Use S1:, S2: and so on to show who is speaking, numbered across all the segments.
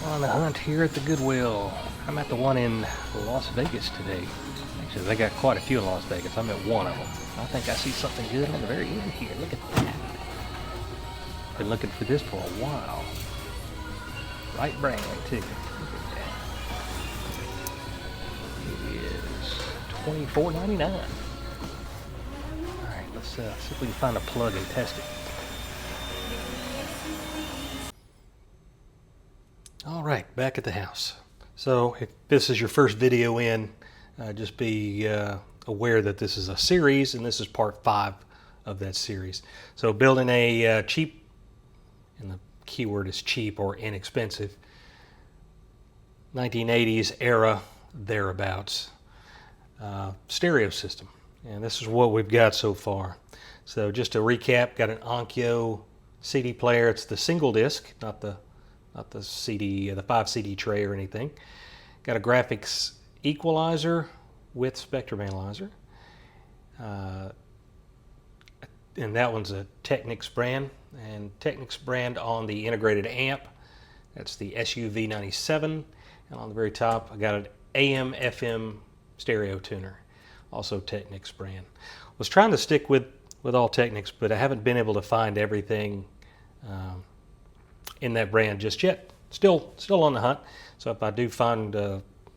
S1: On the hunt here at the Goodwill. I'm at the one in Las Vegas today. Actually, they got quite a few in Las Vegas. I'm at one of them. I think I see something good on the very end here. Look at that. Been looking for this for a while. Right brand too. Look at that. It is $24.99. All right, let's see if we can find a plug and test it. All right, back at the house. So if this is your first video in, just be aware that this is a series, and this is part 5 of that series. So building a cheap, and the keyword is cheap or inexpensive, 1980s era, thereabouts, stereo system. And this is what we've got so far. So just to recap, got an Onkyo CD player. It's the single disc, not the CD, the 5 CD tray or anything. Got a graphics equalizer with spectrum analyzer. And that one's a Technics brand. And Technics brand on the integrated amp. That's the SUV97. And on the very top, I got an AM FM stereo tuner. Also Technics brand. Was trying to stick with all Technics, but I haven't been able to find everything in that brand just yet. Still on the hunt. So if I do find,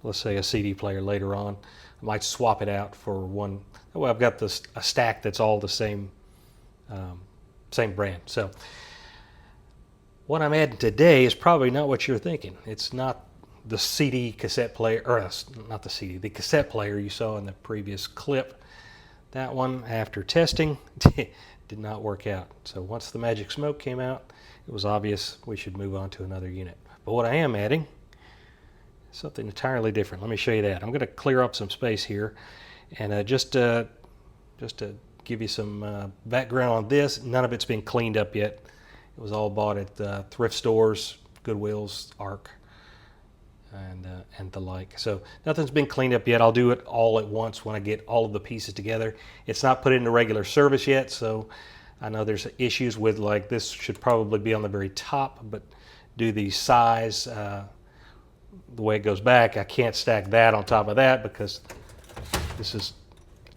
S1: let's say, a CD player later on, I might swap it out for one. Well, I've got a stack that's all the same brand. So what I'm adding today is probably not what you're thinking. It's not the CD cassette player, or not the CD, the cassette player you saw in the previous clip. That one, after testing, did not work out. So once the Magic Smoke came out, it was obvious we should move on to another unit. But what I am adding is something entirely different. Let me show you that. I'm going to clear up some space here, and just to give you some background on this, none of it's been cleaned up yet. It was all bought at thrift stores, Goodwill's, Arc, and the like. So nothing's been cleaned up yet. I'll do it all at once when I get all of the pieces together. It's not put into regular service yet, so I know there's issues with, like, this should probably be on the very top, but due to the size, the way it goes back, I can't stack that on top of that because this is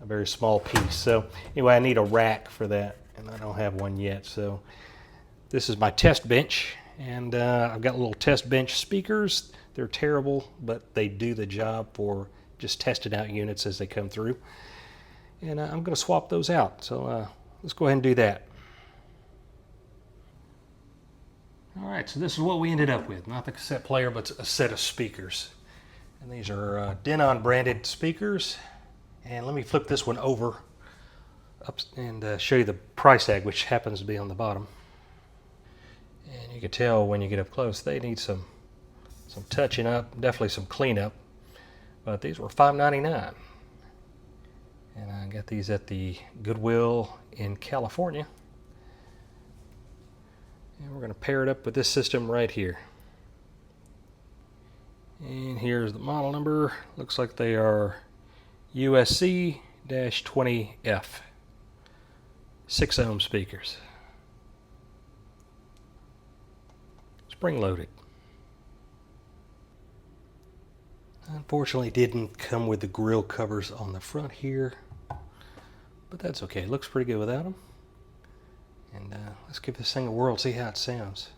S1: a very small piece. So anyway, I need a rack for that, and I don't have one yet. So this is my test bench, and I've got little test bench speakers. They're terrible, but they do the job for just testing out units as they come through. And I'm going to swap those out. So let's go ahead and do that. All right, so this is what we ended up with. Not the cassette player, but a set of speakers. And these are Denon branded speakers. And let me flip this one over up and show you the price tag, which happens to be on the bottom. And you can tell when you get up close, they need some touching up, definitely some cleanup. But these were $5.99. And I got these at the Goodwill in California. And we're going to pair it up with this system right here. And here's the model number. Looks like they are USC-20f. 6 ohm speakers. Spring loaded. Unfortunately, it didn't come with the grill covers on the front here, but that's okay. It looks pretty good without them. And let's give this thing a whirl, see how it sounds.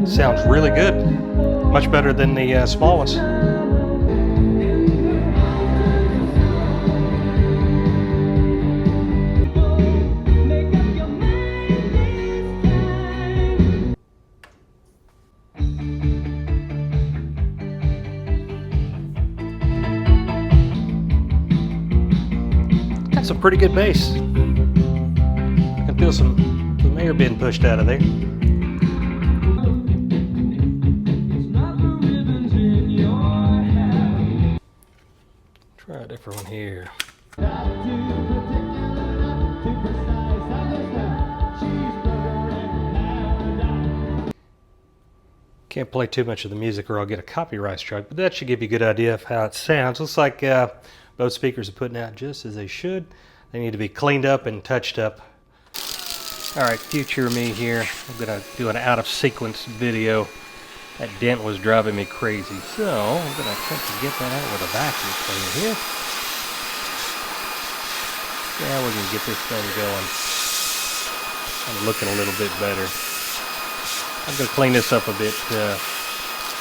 S1: Sounds really good. Much better than the small ones. That's a pretty good bass. I can feel some air being pushed out of there. Try a different one here. Can't play too much of the music or I'll get a copyright strike, but that should give you a good idea of how it sounds. Looks like both speakers are putting out just as they should. They need to be cleaned up and touched up. All right, future me here. I'm gonna do an out of sequence video. That dent was driving me crazy, so I'm gonna attempt to get that out with a vacuum cleaner here. Yeah, we're gonna get this thing going. I'm looking a little bit better. I'm gonna clean this up a bit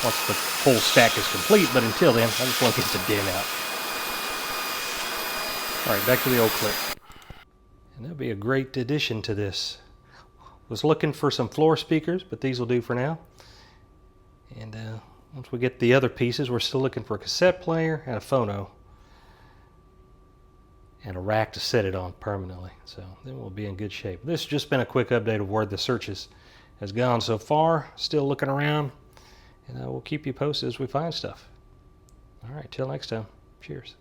S1: once the whole stack is complete, but until then, I just want to get the dent out. All right, back to the old clip. And that'll be a great addition to this. Was looking for some floor speakers, but these will do for now. And once we get the other pieces, we're still looking for a cassette player and a phono. And a rack to set it on permanently. So then we'll be in good shape. This has just been a quick update of where the searches has gone so far. Still looking around. And we'll keep you posted as we find stuff. All right, till next time. Cheers.